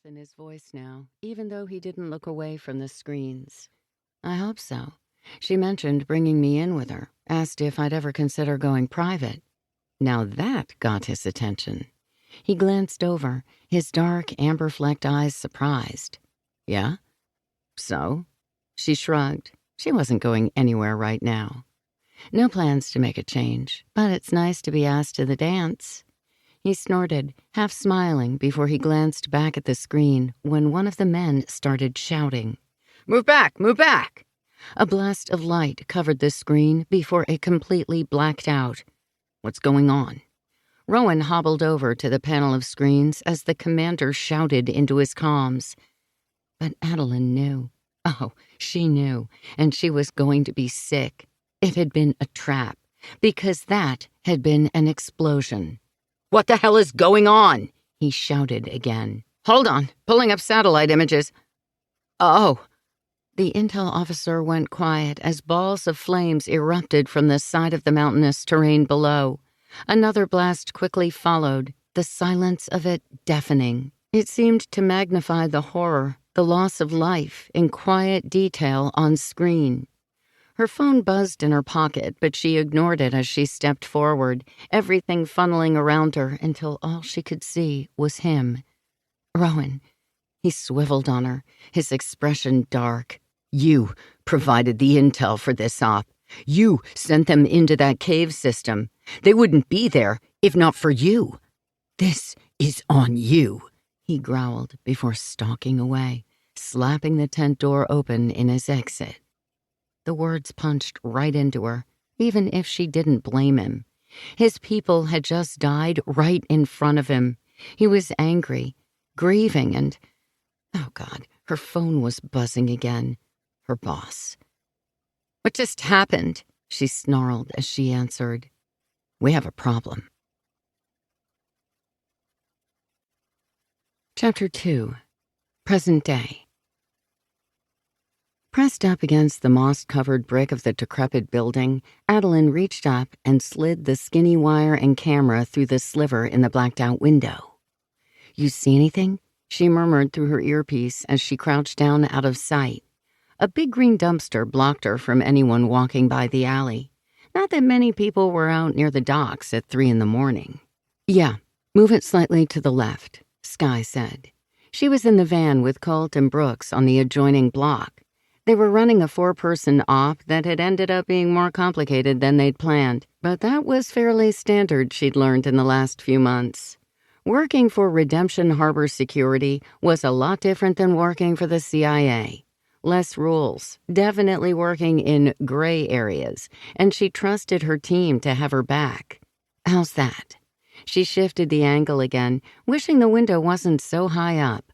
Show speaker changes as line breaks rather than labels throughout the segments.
warmth in his voice now, even though he didn't look away from the screens. I hope so. She mentioned bringing me in with her, asked if I'd ever consider going private. Now that got his attention. He glanced over, his dark, amber-flecked eyes surprised. Yeah? So? She shrugged. She wasn't going anywhere right now. No plans to make a change, but it's nice to be asked to the dance. He snorted, half smiling before he glanced back at the screen when one of the men started shouting. Move back! Move back! A blast of light covered the screen before it completely blacked out. What's going on? Rowan hobbled over to the panel of screens as the commander shouted into his comms. But Adalyn knew. Oh, she knew, and she was going to be sick. It had been a trap, because that had been an explosion. What the hell is going on? He shouted again. Hold on, pulling up satellite images. Oh. The intel officer went quiet as balls of flames erupted from the side of the mountainous terrain below. Another blast quickly followed, the silence of it deafening. It seemed to magnify the horror, the loss of life, in quiet detail on screen. Her phone buzzed in her pocket, but she ignored it as she stepped forward, everything funneling around her until all she could see was him. Rowan. He swiveled on her, his expression dark. You provided the intel for this op. You sent them into that cave system. They wouldn't be there if not for you. This is on you, he growled before stalking away, slapping the tent door open in his exit. The words punched right into her, even if she didn't blame him. His people had just died right in front of him. He was angry, grieving, and... Oh, God, her phone was buzzing again. Her boss. What just happened? She snarled as she answered. We have a problem. Chapter 2. Present Day. Pressed up against the moss-covered brick of the decrepit building, Adalyn reached up and slid the skinny wire and camera through the sliver in the blacked-out window. You see anything? She murmured through her earpiece as she crouched down out of sight. A big green dumpster blocked her from anyone walking by the alley. Not that many people were out near the docks at 3 a.m. Yeah, move it slightly to the left, Skye said. She was in the van with Colt and Brooks on the adjoining block. They were running a 4-person op that had ended up being more complicated than they'd planned, but that was fairly standard, she'd learned in the last few months. Working for Redemption Harbor Security was a lot different than working for the CIA. Less rules, definitely working in gray areas, and she trusted her team to have her back. How's that? She shifted the angle again, wishing the window wasn't so high up.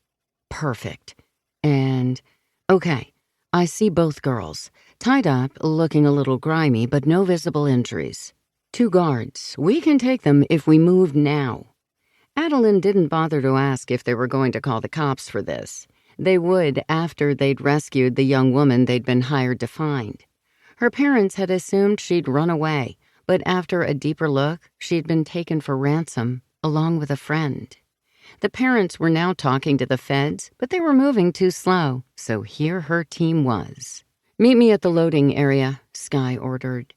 Perfect. And, okay, I see both girls, tied up, looking a little grimy, but no visible injuries. 2 guards. We can take them if we move now. Adalyn didn't bother to ask if they were going to call the cops for this. They would after they'd rescued the young woman they'd been hired to find. Her parents had assumed she'd run away, but after a deeper look, she'd been taken for ransom, along with a friend. The parents were now talking to the feds, but they were moving too slow, so here her team was. Meet me at the loading area, Skye ordered.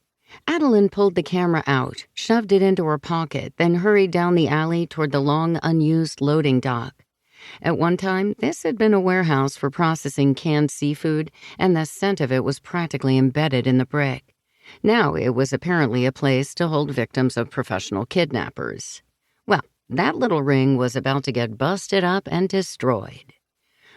Adalyn pulled the camera out, shoved it into her pocket, then hurried down the alley toward the long, unused loading dock. At one time, this had been a warehouse for processing canned seafood, and the scent of it was practically embedded in the brick. Now it was apparently a place to hold victims of professional kidnappers. Well, that little ring was about to get busted up and destroyed.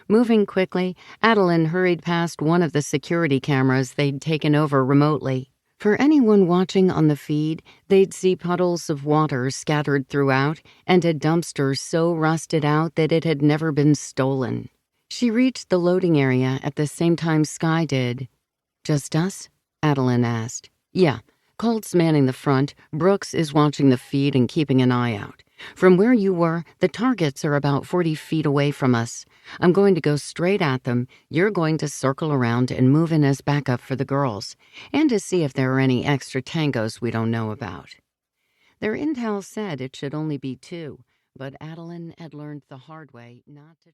Moving quickly, Adalyn hurried past one of the security cameras they'd taken over remotely. For anyone watching on the feed, they'd see puddles of water scattered throughout and a dumpster so rusted out that it had never been stolen. She reached the loading area at the same time Skye did. Just us? Adalyn asked. Yeah, Colt's manning the front, Brooks is watching the feed and keeping an eye out. From where you were, the targets are about 40 feet away from us. I'm going to go straight at them. You're going to circle around and move in as backup for the girls, and to see if there are any extra tangos we don't know about. Their intel said it should only be 2, but Adalyn had learned the hard way not to...